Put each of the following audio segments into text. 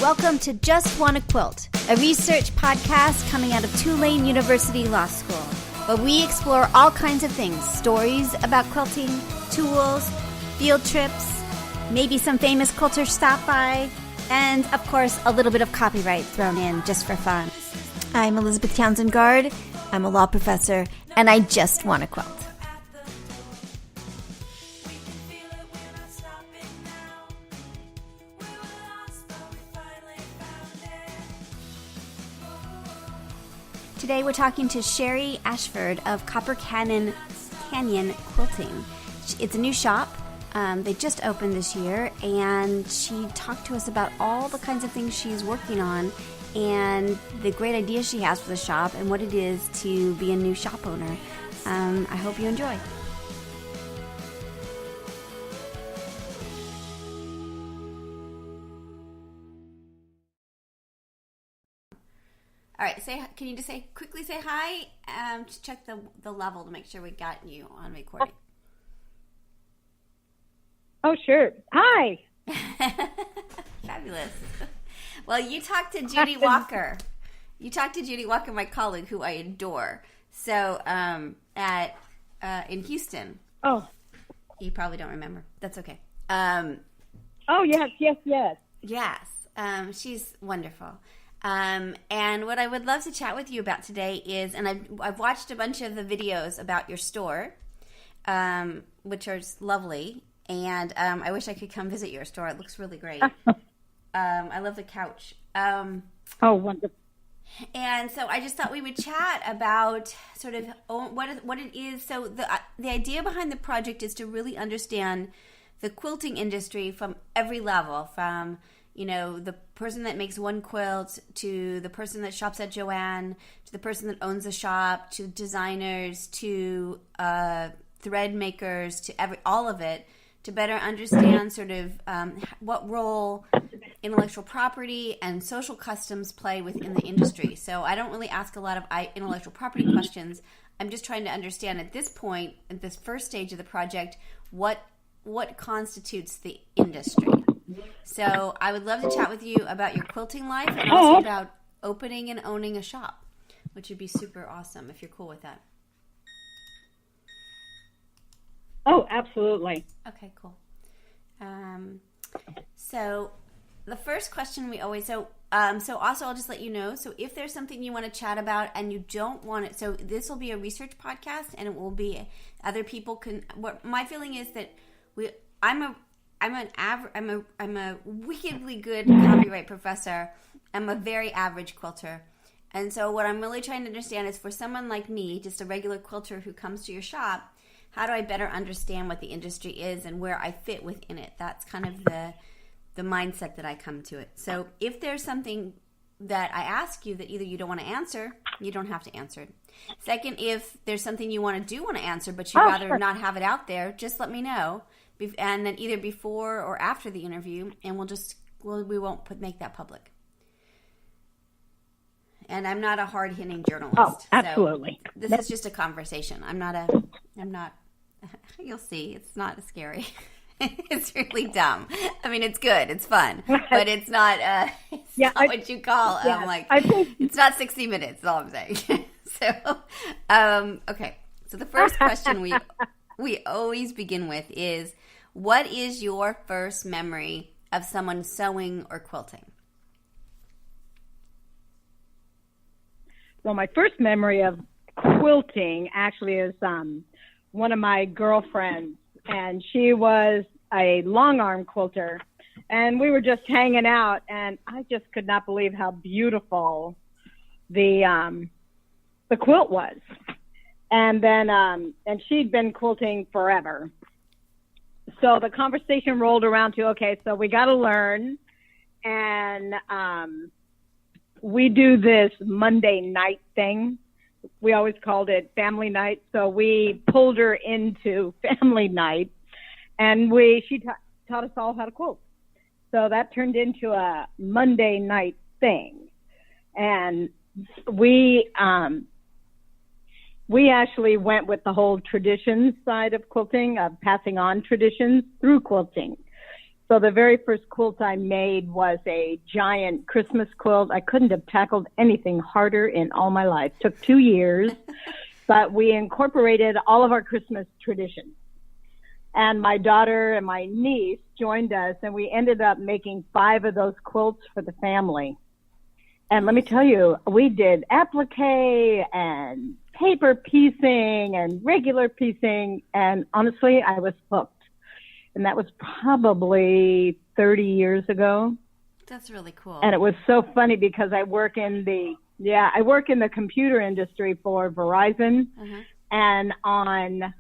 Welcome to Just Wanna Quilt, a research podcast coming out of Tulane University Law School, where we explore all kinds of things, stories about quilting, tools, field trips, maybe some famous quilters stop by, and of course a little bit of copyright thrown in just for fun. I'm Elizabeth Townsend Guard, I'm a law professor, and I just want to quilt. Today we're talking to Sherri Ashford of Copper Canyon Quilting. It's a new shop. They just opened this year, and she talked to us about all the kinds of things she's working on and the great ideas she has for the shop and what it is to be a new shop owner. I hope you enjoy. All right, can you just quickly say hi? To check the level to make sure we got you on recording. Oh, sure. Hi. Fabulous. Well, you talked to Judy Walker. My colleague, who I adore. So, in Houston. Oh. You probably don't remember. That's okay. Oh, yes. Yes. She's wonderful. And what I would love to chat with you about today is, and I've watched a bunch of the videos about your store, which are lovely, and I wish I could come visit your store. It looks really great. I love the couch. Oh, wonderful. And so I just thought we would chat about sort of what it is. So the idea behind the project is to really understand the quilting industry from every level, from the person that makes one quilt, to the person that shops at Joann, to the person that owns a shop, to designers, to thread makers, to all of it, to better understand sort of what role intellectual property and social customs play within the industry. So I don't really ask a lot of intellectual property questions. I'm just trying to understand at this point, at this first stage of the project, what constitutes the industry. So I would love to chat with you about your quilting life and also about opening and owning a shop, which would be super awesome if you're cool with that. Oh, absolutely. Okay, cool. So the first question we always, so also I'll just let you know, so if there's something you want to chat about and you don't want it, so this will be a research podcast and it will be, other people can, what my feeling is that I'm a wickedly good copyright professor. I'm a very average quilter. And so what I'm really trying to understand is, for someone like me, just a regular quilter who comes to your shop, how do I better understand what the industry is and where I fit within it? That's kind of the mindset that I come to it. So if there's something that I ask you that either you don't want to answer, you don't have to answer it. Second, if there's something you want to answer, but you'd rather not have it out there, just let me know. And then either before or after the interview, and we won't make that public. And I'm not a hard-hitting journalist. Oh, absolutely. So this is just a conversation. I'm not, you'll see, it's not scary. It's really dumb. I mean, it's good, it's fun, but it's not, what you call, it's not 60 Minutes, is all I'm saying. So, okay. So the first question we always begin with is, what is your first memory of someone sewing or quilting? Well, my first memory of quilting actually is one of my girlfriends, and she was a long arm quilter, and we were just hanging out, and I just could not believe how beautiful the quilt was. And then, and she'd been quilting forever. So the conversation rolled around to, okay, so we got to learn. And we do this Monday night thing. We always called it family night. So we pulled her into family night, and she taught us all how to quilt. So that turned into a Monday night thing. And we actually went with the whole tradition side of quilting, of passing on traditions through quilting. So the very first quilt I made was a giant Christmas quilt. I couldn't have tackled anything harder in all my life. It took 2 years, but we incorporated all of our Christmas traditions. And my daughter and my niece joined us, and we ended up making 5 of those quilts for the family. And let me tell you, we did applique and paper piecing and regular piecing, and honestly, I was hooked. And that was probably 30 years ago. That's really cool. And it was so funny because I work in the computer industry for Verizon. Uh-huh. And on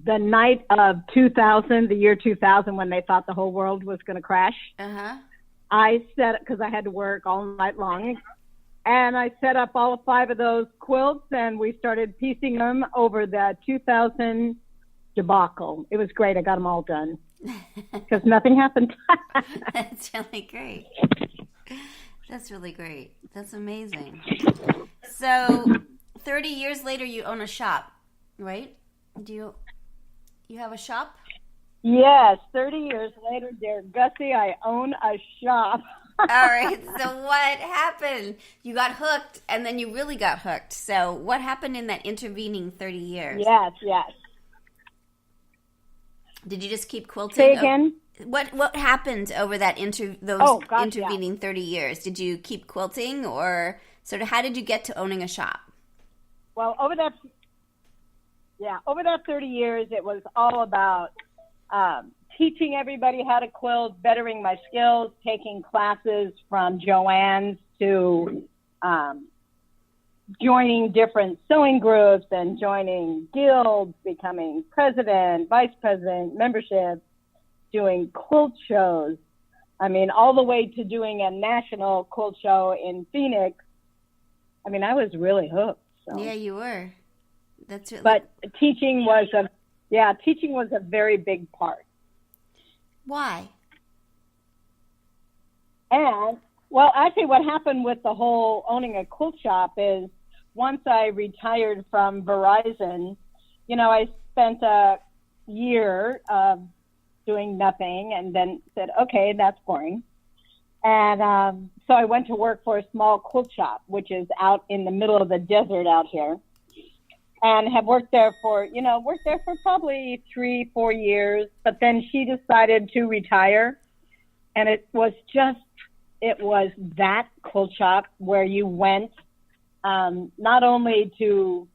the night of 2000, the year 2000, when they thought the whole world was going to crash, I set, because I had to work all night long, and I set up all 5 of those quilts, and we started piecing them over the 2000 debacle. It was great. I got them all done because nothing happened. That's really great. That's really great. That's amazing. So 30 years later, you own a shop, right? Do you have a shop? Yes. 30 years later, dear Gussie, I own a shop. All right. So what happened? You got hooked, and then you really got hooked. So what happened in that intervening 30 years? Yes. Did you just keep quilting? Say again? What happened over that intervening 30 years? Did you keep quilting, or sort of how did you get to owning a shop? Well, over that 30 years, it was all about teaching everybody how to quilt, bettering my skills, taking classes from Joanne's to joining different sewing groups and joining guilds, becoming president, vice president, membership, doing quilt shows. I mean, all the way to doing a national quilt show in Phoenix. I mean, I was really hooked. So. Yeah, you were. That's really... But teaching was a very big part. Why? And, well, actually what happened with the whole owning a quilt shop is once I retired from Verizon, I spent a year of doing nothing and then said, okay, that's boring. And so I went to work for a small quilt shop, which is out in the middle of the desert out here. And have worked there for probably 3-4 years. But then she decided to retire. And it was that quilt shop where you went not only to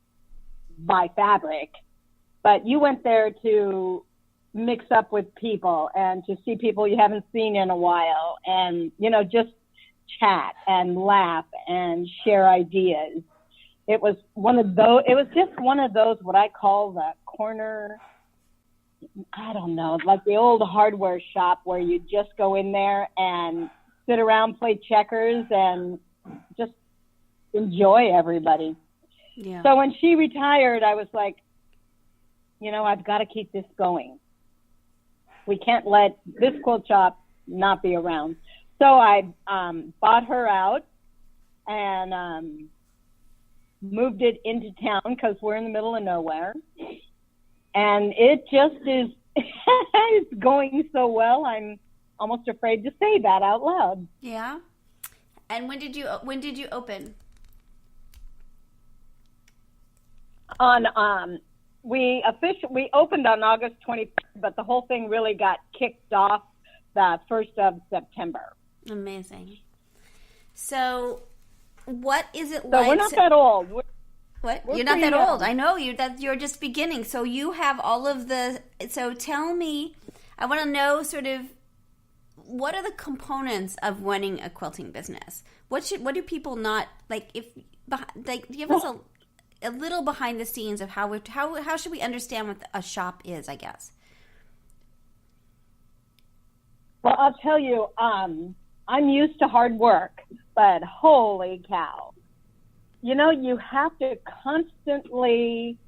buy fabric, but you went there to mix up with people and to see people you haven't seen in a while and, just chat and laugh and share ideas. It was just one of those, what I call the corner, I don't know, like the old hardware shop where you just go in there and sit around, play checkers, and just enjoy everybody. Yeah. So when she retired, I was like, I've got to keep this going. We can't let this quilt shop not be around. So I bought her out and moved it into town because we're in the middle of nowhere. And it just is it's going so well, I'm almost afraid to say that out loud. Yeah. And when did you open? We opened on August 23rd, but the whole thing really got kicked off the 1st of September. Amazing. So what is it so like? So we're not that old. What? You're not that old. I know you're just beginning. So you have all of so tell me, I want to know sort of what are the components of running a quilting business? What do people not like give us a little behind the scenes of how should we understand what a shop is, I guess? Well, I'll tell you, I'm used to hard work, but holy cow. You have to constantly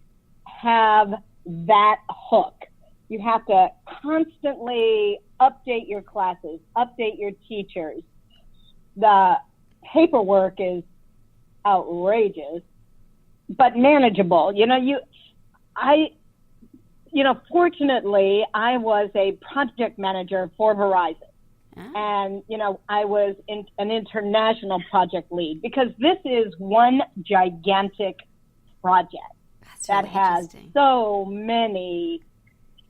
have that hook. You have to constantly update your classes, update your teachers. The paperwork is outrageous, but manageable. You fortunately, I was a project manager for Verizon. And, I was an international project lead because this is one gigantic project that has so many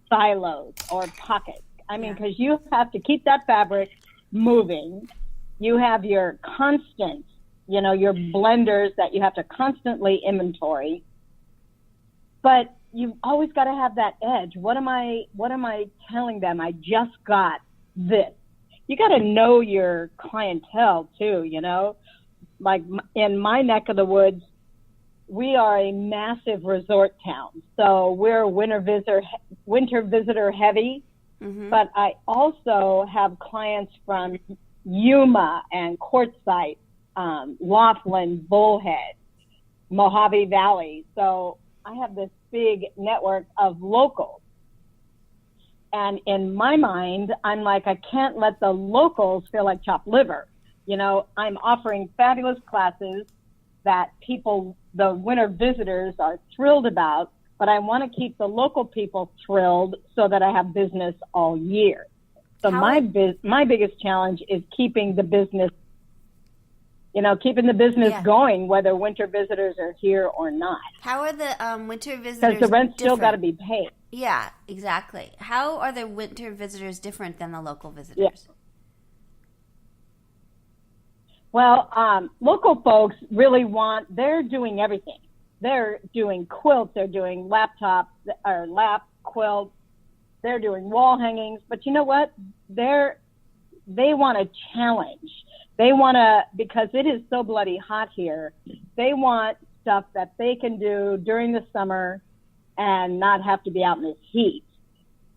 silos or pockets. I mean, because you have to keep that fabric moving. You have your constant, your blenders that you have to constantly inventory. But you've always got to have that edge. What am I telling them? I just got this. You got to know your clientele too, like in my neck of the woods, we are a massive resort town. So we're winter visitor heavy, but I also have clients from Yuma and Quartzsite, Laughlin, Bullhead, Mojave Valley. So I have this big network of locals. And in my mind, I'm like, I can't let the locals feel like chopped liver. I'm offering fabulous classes that the winter visitors are thrilled about, but I want to keep the local people thrilled so that I have business all year. So my biggest challenge is keeping the business, going, whether winter visitors are here or not. How are the winter visitors Because the rent's still different? got to be paid. Yeah, exactly. How are the winter visitors different than the local visitors? Yeah. Well, local folks really they're doing everything. They're doing quilts, they're doing lap quilts, they're doing wall hangings. But you know what? They want a challenge. They want to, because it is so bloody hot here, they want stuff that they can do during the summer and not have to be out in the heat.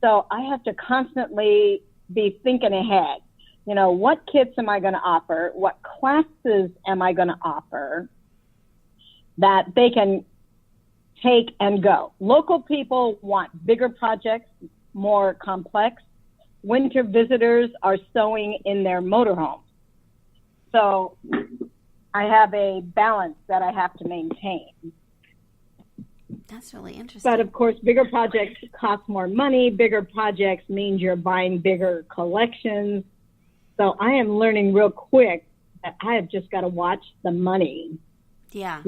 So I have to constantly be thinking ahead. What kits am I going to offer? What classes am I going to offer that they can take and go? Local people want bigger projects, more complex. Winter visitors are sewing in their motorhomes. So I have a balance that I have to maintain. That's really interesting. But of course, bigger projects cost more money. Bigger projects means you're buying bigger collections. So I am learning real quick that I have just got to watch the money. Yeah.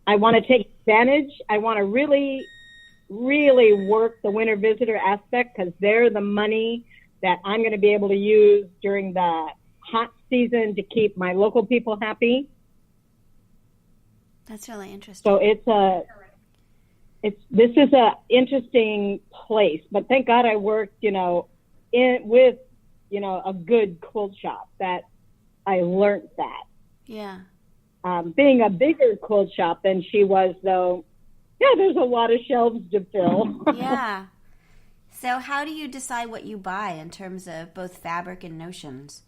I want to take advantage. I want to really, really work the winter visitor aspect because they're the money that I'm going to be able to use during the hot season to keep my local people happy. That's really interesting. So this is a interesting place, but thank God I worked, with a good quilt shop that I learned that. Yeah. Being a bigger quilt shop than she was, though, there's a lot of shelves to fill. Yeah. So how do you decide what you buy in terms of both fabric and notions?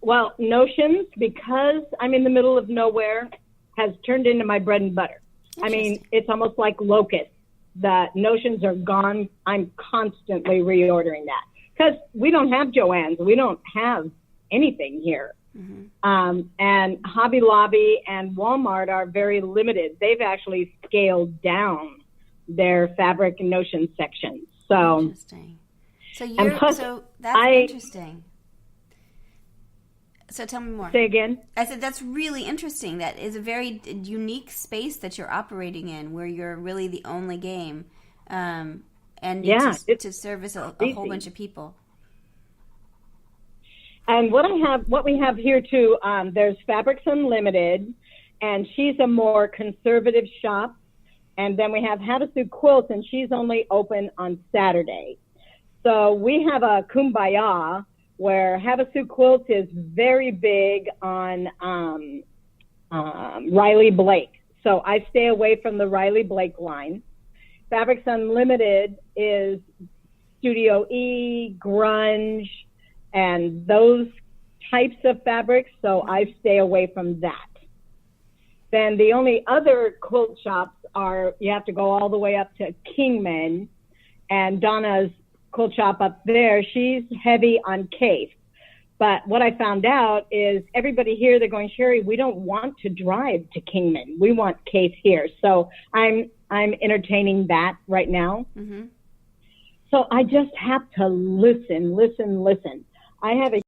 Well, notions, because I'm in the middle of nowhere, has turned into my bread and butter. I mean, it's almost like locusts. The notions are gone. I'm constantly reordering that because we don't have Joann's. We don't have anything here. Mm-hmm. And Hobby Lobby and Walmart are very limited. They've actually scaled down their fabric and notion sections. So interesting. So that's interesting. So tell me more. Say again. I said that's really interesting. That is a very unique space that you're operating in, where you're really the only game, and to service a whole bunch of people. And what we have here too, there's Fabrics Unlimited, and she's a more conservative shop. And then we have Havesu Quilts, and she's only open on Saturday. So we have a kumbaya where Havesu Quilts is very big on Riley Blake. So I stay away from the Riley Blake line. Fabrics Unlimited is Studio E, grunge, and those types of fabrics. So I stay away from that. Then the only other quilt shops you have to go all the way up to Kingman, and Donna's quilt shop up there, she's heavy on Case. But what I found out is everybody here, they're going, Sherri, we don't want to drive to Kingman. We want Case here. So I'm I'm entertaining that right now. Mm-hmm. So I just have to listen. I have a